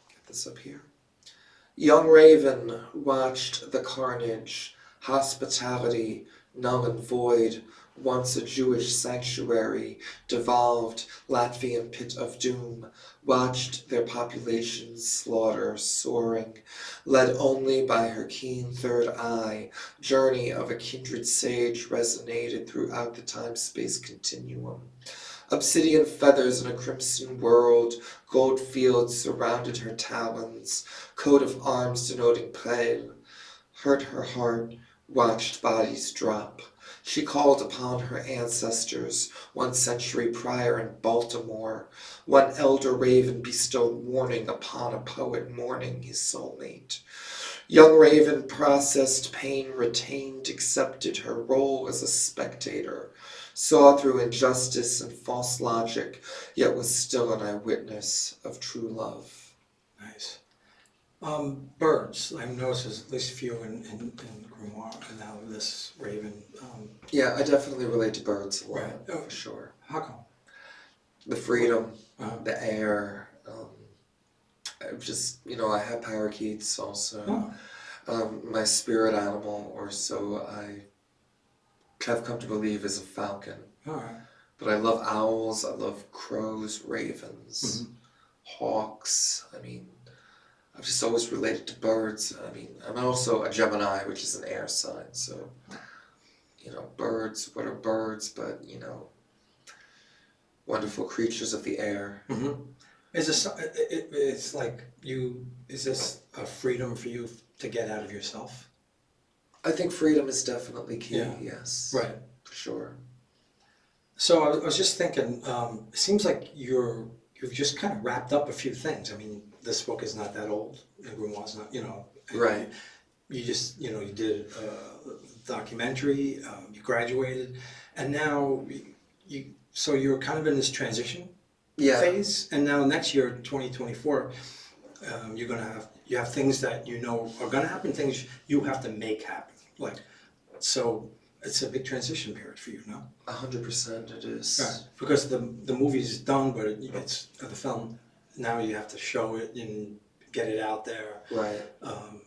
Get this up here. Young Raven watched the carnage, hospitality, numb and void, once a Jewish sanctuary, devolved Latvian pit of doom, watched their population's slaughter soaring, led only by her keen third eye, journey of a kindred sage resonated throughout the time-space continuum. Obsidian feathers in a crimson world, gold fields surrounded her talons, coat of arms denoting Prel. Hurt her heart, watched bodies drop. She called upon her ancestors 1 century prior in Baltimore. One elder raven bestowed warning upon a poet mourning his soulmate. Young Raven processed pain, retained, accepted her role as a spectator, saw through injustice and false logic, yet was still an eyewitness of true love. Nice. Birds. I've noticed there's at least a few in Grimoire, and now this raven. Yeah, I definitely relate to birds a lot, Right. for sure. How come? The freedom, Uh-huh. the air. I've just, I have parakeets also. Oh. My spirit animal, or so I have come to believe, is a falcon. All right. But I love owls, I love crows, ravens, hawks. I've just always related to birds. I'm also a Gemini, which is an air sign, so, birds, what are birds but, wonderful creatures of the air. Mm-hmm. Is this, it's like is this a freedom for you to get out of yourself? I think freedom is definitely key, Yeah. yes. Right. For sure. So I was just thinking, it seems like you've just kind of wrapped up a few things. I mean, this book is not that old, and Grimoire's not, Right. You just, you did a documentary, you graduated, and now so you're kind of in this transition phase, and now next year, 2024, you have things that are gonna happen, things you have to make happen. So it's a big transition period for you, no? 100% it is. Right. Because the movie's done, but it's the film. Now you have to show it and get it out there. Right.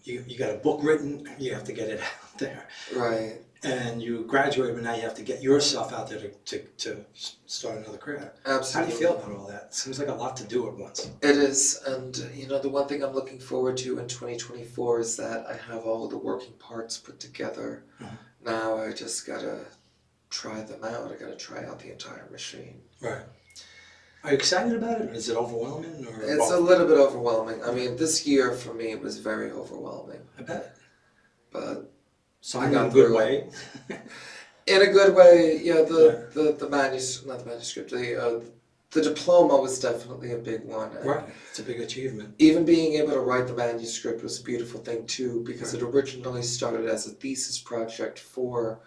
You got a book written, you have to get it out there. Right. And you graduated, but now you have to get yourself out there to start another career. Absolutely. How do you feel about all that? It seems like a lot to do at once. It is, and you know, the one thing I'm looking forward to in 2024 is that I have all the working parts put together. Mhm. Now I just gotta try them out. I gotta try out the entire machine. Right. Are you excited about it? Is it overwhelming? Or It's a little bit overwhelming. I mean, this year for me was very overwhelming, I bet. but So I in got a good through way. in a good way, yeah. The manuscript, not the manuscript. The diploma was definitely a big one. And Right. It's a big achievement. even being able to write the manuscript was a beautiful thing too, because it originally started as a thesis project for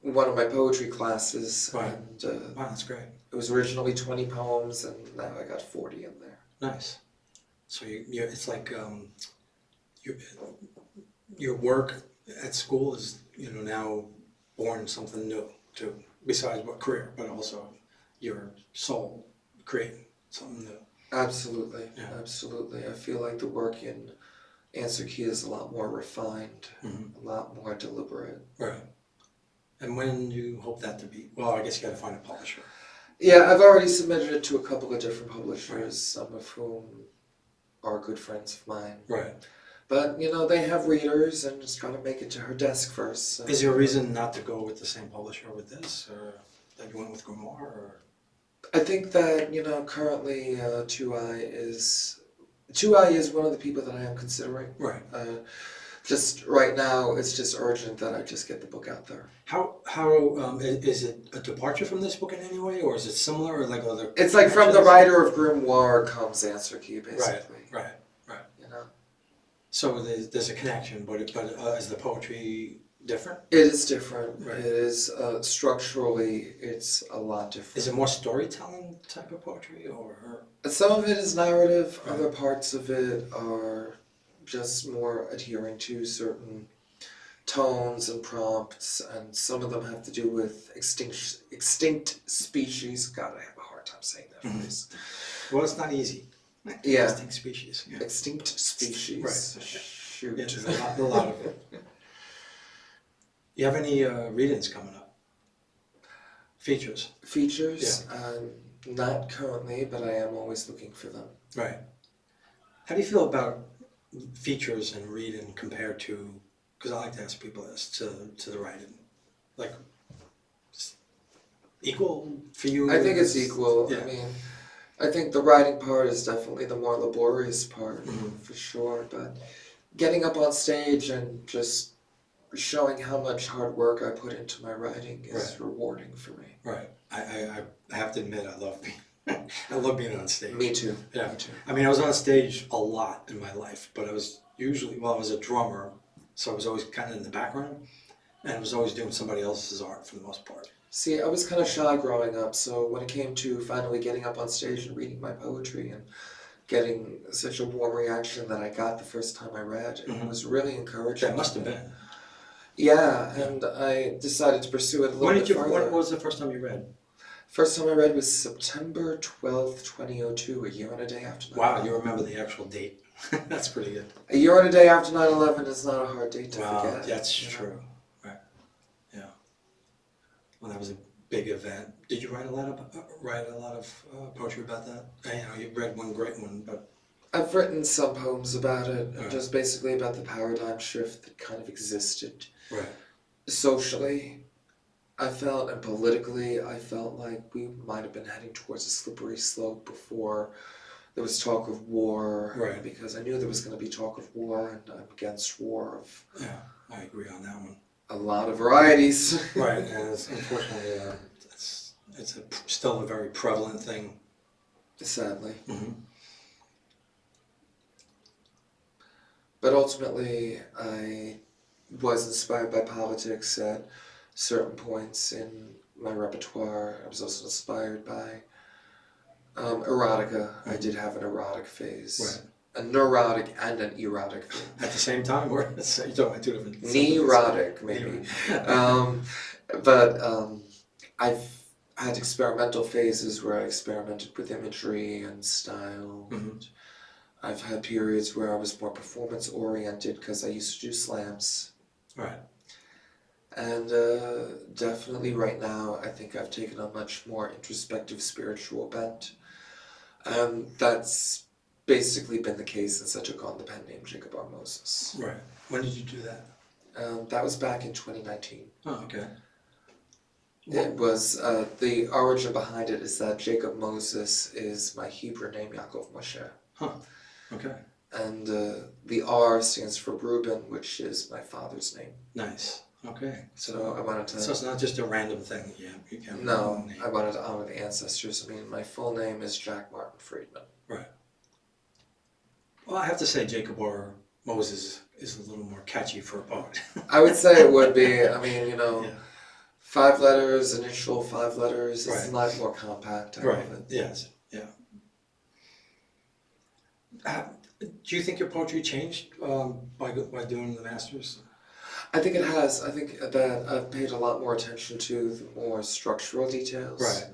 one of my poetry classes, Right. and Wow, that's great. it was originally 20 poems, and now I got 40 in there. Nice. So it's like your work at school is now born something new too, besides what career, but also your soul creating something new. Absolutely, Yeah. absolutely. I feel like the work in Answer Key is a lot more refined, Mm-hmm. a lot more deliberate. Right. And when do you hope that to be? Well, I guess you got to find a publisher. Yeah, I've already submitted it to a couple of different publishers, some of whom are good friends of mine. Right. But, you know, they have readers, and it's got to make it to her desk first. So. Is there a reason not to go with the same publisher with this, or that you went with Grimoire, or? I think that, you know, currently 2i is one of the people that I am considering. Right. Just right now, it's just urgent that I just get the book out there. How is it a departure from this book in any way, or is it similar, or like other? It's like from the writer of Grimoire comes Answer Key, basically. Right. You know, So there's a connection, but is the poetry different? it is different. Right. It is structurally, it's a lot different. Is it more storytelling type of poetry, or? Some of it is narrative. Right. Other parts of it are just more adhering to certain tones and prompts, and some of them have to do with extinct species. God, I have a hard time saying that phrase. Well, it's not easy. Yeah. Extinct species. Yeah. Extinct species. Right. Shoot. Yeah, there's a lot of it. You have any readings coming up? Features? Features? Not currently, but I am always looking for them. Right. How do you feel about features and reading compared to, because I like to ask people this, to the writing? Like, equal for you? I think it's equal. Yeah. I mean, I think the writing part is definitely the more laborious part, for sure, but getting up on stage and just showing how much hard work I put into my writing is rewarding for me. Right. I have to admit, I love being on stage. Me too. Yeah. Me too. I mean, I was on stage a lot in my life, but I was usually, I was a drummer, so I was always kind of in the background, and I was always doing somebody else's art for the most part. See, I was kind of shy growing up, so when it came to finally getting up on stage and reading my poetry and getting such a warm reaction that I got the first time I read, it was really encouraging. That must have been. Yeah, and I decided to pursue it a little bit further. When was the first time you read? First time I read was September 12th, 2002, a year and a day after 9/11. Wow, you remember the actual date. That's pretty good. A year and a day after 9/11 is not a hard date to Wow, forget. that's true. Right. Yeah. Well, that was a big event. Did you write a lot of poetry about that? You read one great one, but I've written some poems about it, Right. just basically about the paradigm shift that kind of existed right. socially. I felt, and politically, I felt like we might have been heading towards a slippery slope before there was talk of war. Right. Because I knew there was going to be talk of war, and I'm against war of Yeah, I agree on that one. a lot of varieties. Right, and unfortunately, it's still a very prevalent thing. Sadly. Mm-hmm. But ultimately, I was inspired by politics at certain points in my repertoire. I was also inspired by erotica. I did have an erotic phase. Right. A neurotic and an erotic phase. At the same time, or so you're talking about two different. Neurotic, maybe. But I've had experimental phases where I experimented with imagery and style. Mhm. I've had periods where I was more performance oriented because I used to do slams. Right. And definitely right now, I think I've taken a much more introspective spiritual bent. That's basically been the case since I took on the pen name Jacob R. Moses. Right. When did you do that? That was back in 2019. Oh, okay. It was, the origin behind it is that Jacob Moses is my Hebrew name, Yaakov Moshe. Huh. Okay. And the R stands for Reuben, which is my father's name. Nice. Okay. So I wanted to... So it's not just a random thing. Yeah. You can't. No, I wanted to honor the ancestors. I mean, my full name is Jack Martin Friedman. Right. Well, I have to say Jacob R. Moses is a little more catchy for a poet. I would say it would be. I mean, you know, Yeah. 5 letters, initial 5 letters. It's Right. a lot more compact. I Right. love it. Yes. Yeah. Do you think your poetry changed by doing the masters? I think it has. I think that I've paid a lot more attention to the more structural details Right.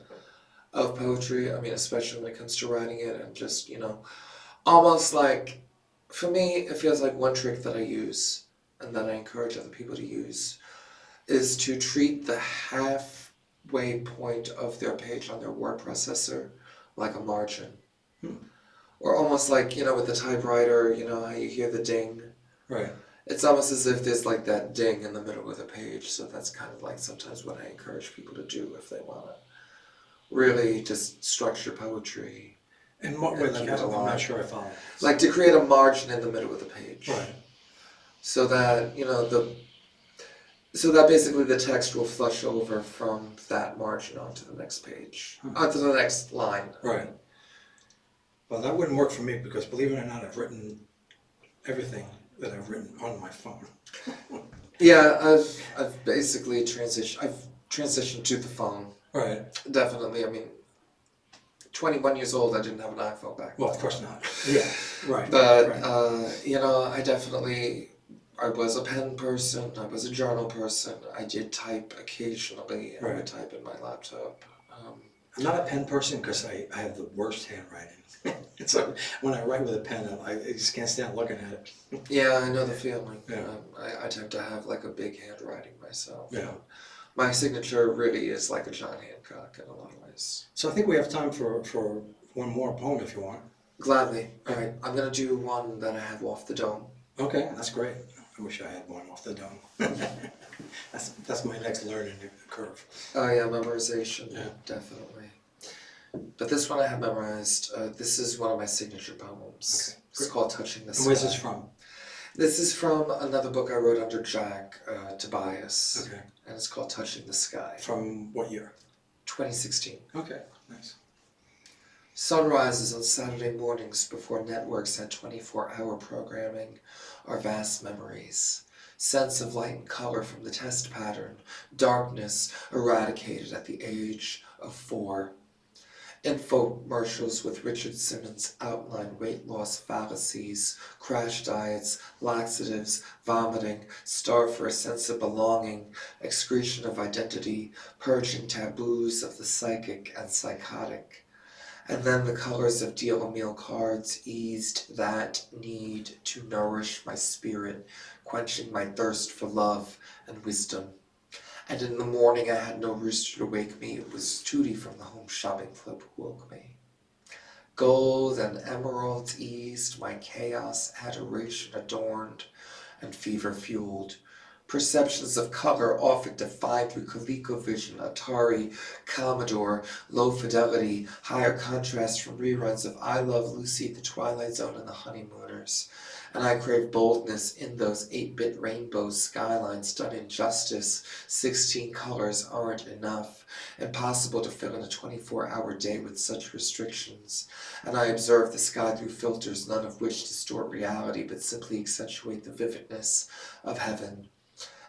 of poetry. I mean, especially when it comes to writing it and just, you know, almost like, for me, it feels like one trick that I use and that I encourage other people to use is to treat the halfway point of their page on their word processor like a margin. Or almost like, you know, with the typewriter, you know, how you hear the ding. Right. It's almost as if there's like that ding in the middle of the page. So that's kind of like sometimes what I encourage people to do if they want to really just structure poetry. In what way? And keep Like, it I'm alive. not sure I follow. Like to create a margin in the middle of the page. Right. So that, you know, so that basically the text will flush over from that margin onto the next page, onto the next line. Right. Well, that wouldn't work for me because, believe it or not, I've written everything that I've written on my phone. Yeah, I've basically transitioned to the phone. Right. Definitely. I mean, 21 years old, I didn't have an iPhone back then. Well, of course not. Yeah. Right. But right. you know, I was a pen person. I was a journal person. I did type occasionally. I would type in my laptop. I'm not a pen person because I have the worst handwriting. It's like when I write with a pen, I just can't stand looking at it. Yeah, I know the feeling. Yeah. I tend to have like a big handwriting myself. Yeah. My signature really is like a John Hancock in a lot of ways. So I think we have time for one more poem if you want. Gladly. All right, I'm gonna do one that I have off the dome. Okay, that's great. I wish I had one off the dome. That's my next learning curve. Oh yeah, memorization. Yeah. Definitely. But this one I have memorized. This is one of my signature poems. Okay, It's called Touching the Sky. And where's this from? This is from another book I wrote under Jack Tobias. Okay. And it's called Touching the Sky. From what year? 2016. Okay, nice. Sunrises on Saturday mornings before networks had 24-hour programming are vast memories. Sense of light and color from the test pattern. Darkness eradicated at the age of 4. Infomercials with Richard Simmons outline weight loss fallacies, crash diets, laxatives, vomiting, starve for a sense of belonging, excretion of identity, purging taboos of the psychic and psychotic. And then the colors of deal meal cards eased that need to nourish my spirit, quenching my thirst for love and wisdom. And in the morning I had no rooster to wake me, it was Tootie from the home shopping club who woke me. Gold and emeralds eased my chaos, adoration adorned, and fever fueled. Perceptions of color often defined through ColecoVision, Atari, Commodore, low fidelity, higher contrast from reruns of I Love Lucy, The Twilight Zone, and The Honeymooners. And I crave boldness in those 8-bit rainbows, skylines done in justice. 16 colors aren't enough. Impossible to fill in a 24-hour day with such restrictions. And I observe the sky through filters, none of which distort reality, but simply accentuate the vividness of heaven.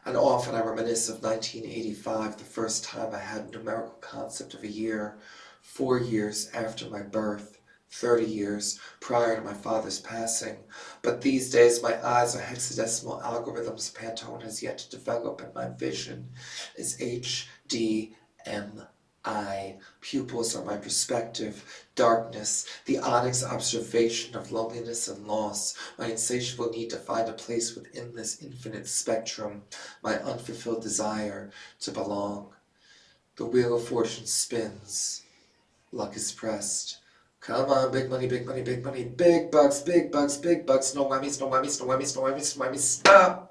And often I reminisce of 1985, the first time I had a numerical concept of a year, 4 years after my birth. 30 years prior to my father's passing. But these days my eyes are hexadecimal algorithms Pantone has yet to develop, and my vision is HDMI. eye. Pupils are my perspective. Darkness, the onyx observation of loneliness and loss. My insatiable need to find a place within this infinite spectrum. My unfulfilled desire to belong. The wheel of fortune spins. Luck is pressed. Come on, big money, big money, big money. Big bucks, big bucks, big bucks. No whammies, no whammies, no whammies, no whammies, no whammies. Stop!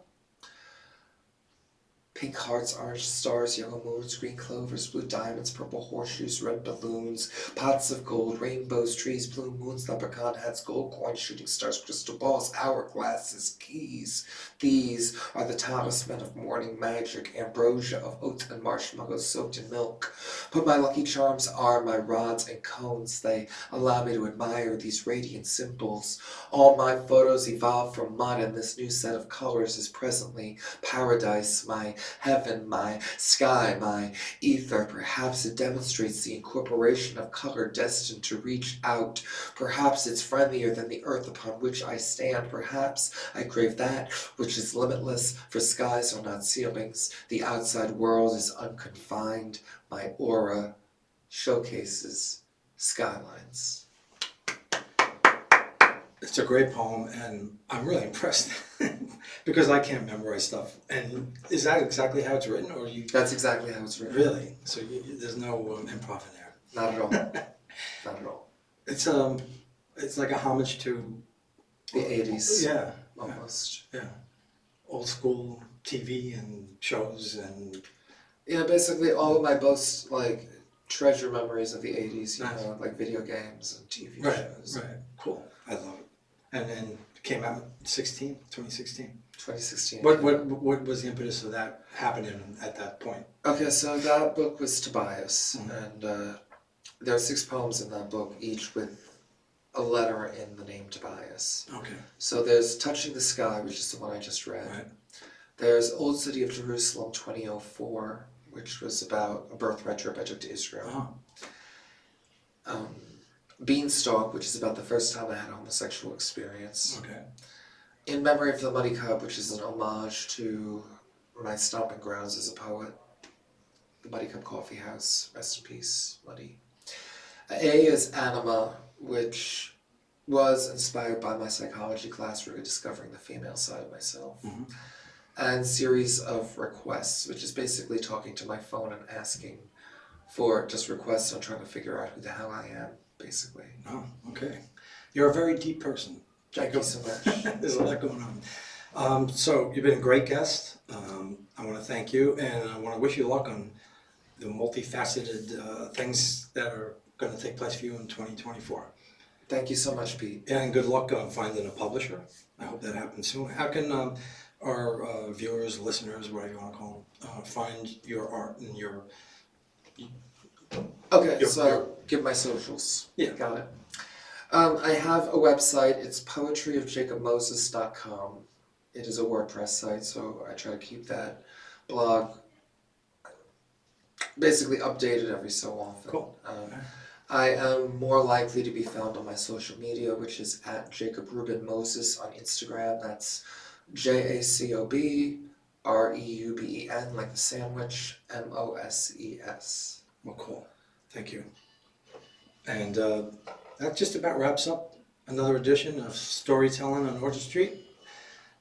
Pink hearts, orange stars, yellow moons, green clovers, blue diamonds, purple horseshoes, red balloons, pots of gold, rainbows, trees, blue moons, leprechaun hats, gold coins, shooting stars, crystal balls, hourglasses, keys. These are the talisman of morning magic, ambrosia of oats and marshmallows soaked in milk. But my lucky charms are my rods and cones. They allow me to admire these radiant symbols. All my photos evolved from mud, and this new set of colors is presently paradise, my heaven, my sky, my ether. Perhaps it demonstrates the incorporation of color destined to reach out. Perhaps it's friendlier than the earth upon which I stand. Perhaps I crave that which is limitless, for skies are not ceilings. The outside world is unconfined. My aura showcases skylines. It's a great poem, and I'm really impressed because I can't memorize stuff. And is that exactly how it's written, or you? That's exactly how it's written. Really? So there's no improv in there. Not at all. Not at all. It's like a homage to the 80s. Yeah, almost. Yeah, old school TV and shows and. Yeah, basically all of my most like treasure memories of the 80s. You Nice. know, like video games and TV Right, shows. right, cool. I love it. And then it came out in 2016. 2016. What was the impetus of that happening at that point? Okay, so that book was Tobias, Mhm. and there are 6 poems in that book, each with a letter in the name Tobias. Okay. So there's Touching the Sky, which is the one I just read. Right. There's Old City of Jerusalem 2004, which was about a birthright trip I took to Israel. Oh. Beanstalk, which is about the first time I had a homosexual experience. Okay. In Memory of the Muddy Cup, which is an homage to my stomping grounds as a poet. The Muddy Cup Coffee House, rest in peace, Muddy. A is Anima, which was inspired by my psychology class, really discovering the female side of myself. Mm-hmm. And Series of Requests, which is basically talking to my phone and asking for just requests on trying to figure out who the hell I am, basically. Oh, okay. You're a very deep person. Thank you so much. There's a lot going on. So you've been a great guest. I want to thank you, and I want to wish you luck on the multifaceted things that are going to take place for you in 2024. Thank you so much, Pete. And good luck on finding a publisher. I hope that happens soon. How can our viewers, listeners, whatever you want to call them, find your art and your... Okay, so give my socials. Yeah. Got it. I have a website. It's poetryofjacobmoses.com. It is a WordPress site, so I try to keep that blog basically updated every so often. Cool. I am more likely to be found on my social media, which is at Jacob Ruben Moses on Instagram. That's JACOBREUBEN, like the sandwich, MOSES. Well, cool. Thank you. And that just about wraps up another edition of Storytelling on Orchard Street.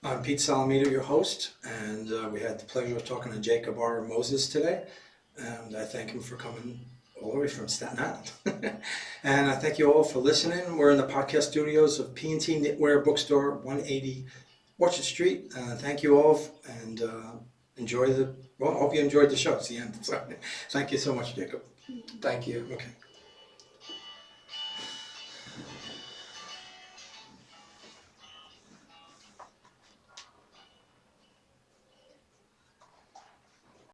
I'm Pete Salamito, your host, and we had the pleasure of talking to Jacob R. Moses today. And I thank him for coming all the way from Staten Island. And I thank you all for listening. We're in the podcast studios of P&T Knitwear Bookstore, 180 Orchard Street. Thank you all, and enjoy I hope you enjoyed the show. It's the end. So, thank you so much, Jacob. Thank you. Okay.